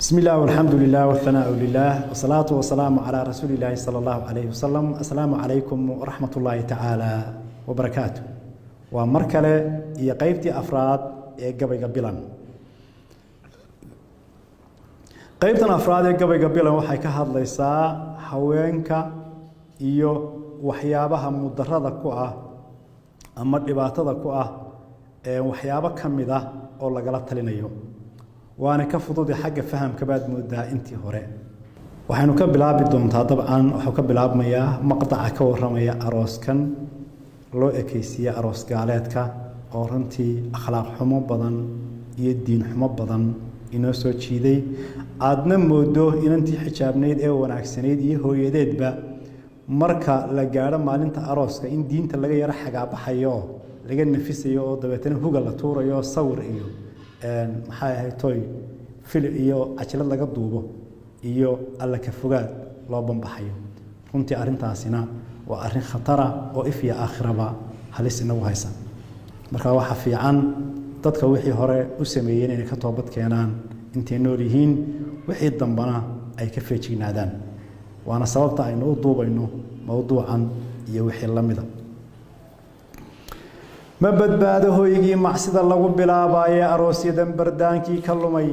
بسم الله والحمد لله والثناء لله والصلاة والسلام على رسول الله صلى الله عليه وسلم. السلام عليكم ورحمة الله تعالى وبركاته. ومركلة يقيبتي أفراد جبي قبيلا. قيبتنا أفراد جبي قبيلا وحي كهاد ليسا حوينك إيو وحيابها مدردة كوة أما الإباتة كوة وحيابها كمدة أو لقلت لنيو. وأنا كفضودي حق فهم كباد مدة أنتي هراء وحين كبلاب الدونتا طبعا وحكبلاب مياه مقطع كور مياه أروس كان لو إكيسية أروس قالتك أورنتي أخلاق حمو بدن يدين حمو بدن إنه سو شيء عادنا مودو إن أنتي حجابنيد أو ونعكسنيد هو يديد با مركا لجارة ما أنت أروس إن دين تلاقي يرح حاجة بحياه لقى النفس يو دبتنا هو قال طور يو صور يو maxay ahay toy fil iyo ajlad laga duubo iyo alla ka fogaad loo banbaxayo runtii arintaasina waa arin khatar ah oo ifiya aakhiraba halis inagu haysa marka waxa fiican dadka wixii hore u sameeyeen inay ka toobad keenaan intay nool yihiin wixii dambana ay ka feejignaadaan waana sababta aynu u duubayno mowduucan iyo wixii la mid ah ما بدباده يجي معصية لغو بلابايا أروسيدا بردانكي كلمي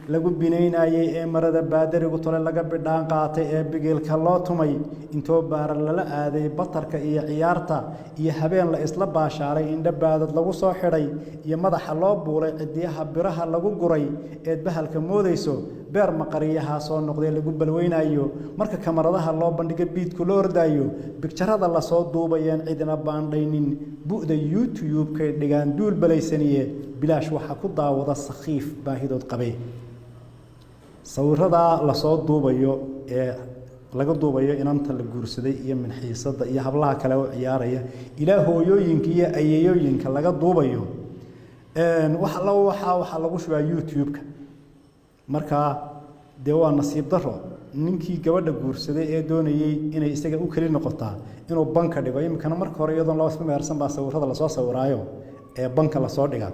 لغو بنين أي مرد بادر يقول لغا بردان قاطئ بيقل كاللوتمي انتو بار للا آذي بطرك إيا عيارتا إيا حبين لإسلا باشاري إن دبادت لغو صوحري إيا مدح الله بوري عديها برها لغو قري إيد بها الكموديسو بير مقريها صون نقضي لغو بلوين أيو مركا كمردها الله بندق بيت كلور دايو بكتراد الله صوت دوبيان عيدنا باندينين بؤد يوتيوب كي دغان دول بليسنيه بلاش waxa ku daawada saxiif baahidood qabay sawirada la soo duubayo ee laga duubayo inanta la guursaday iyo minxiisada iyo hablaha kale oo ciyaaraya ila hooyooyinka iyo ayeeyooyinka laga duubayo waxa lagu shubaa YouTube-ka marka deewaa nasiib daro ninkii gabadha guursaday ee doonayay inay isaga u kali noqotaa inuu banka dhigo imkana marka hore iyadoo loo isma meersan baa sawirada la soo sawiraayo ee banka la soo dhiga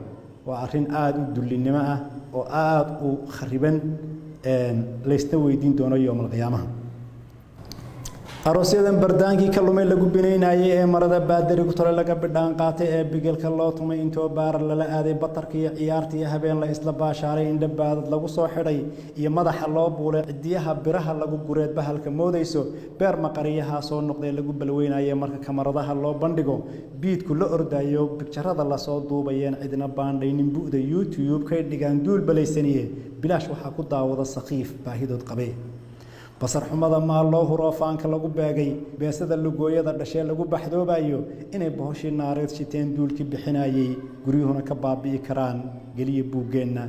waa arin aad u dulinimo ah oo aad u khariban leesta weydiin doono yawmal qiyaamaha Aroosyada bardaankii kalumay lagu bineynayay ee marada baadari ku tolo laga bidhaan qaatay ee bigelka loo tumay intoo baar lala aaday batarkii ciyaartii habeen la isla baashaaray in dhabaad lagu soo xidhay iyo madaxa loo buulay cidiyaha biraha lagu gureed bahalka moodayso beer maqariyaha soo noqday lagu balweynayay marka kamaradaha loo bandhigo biidku la ordayo picturada la soo duubayeen cidina baandhaynin buuda YouTube kay dhigaan duul baleysaniye bilaash waxa ku daawada saqiif baahidood qabay basar xumada ma loo huro faanka lagu baagay beesada lugooyada dhashay lagu baxdoobayo inay bohoshii naareed shiteen duulki bixinayay guriyuhuna ka baabi'i karaan galiye buugeena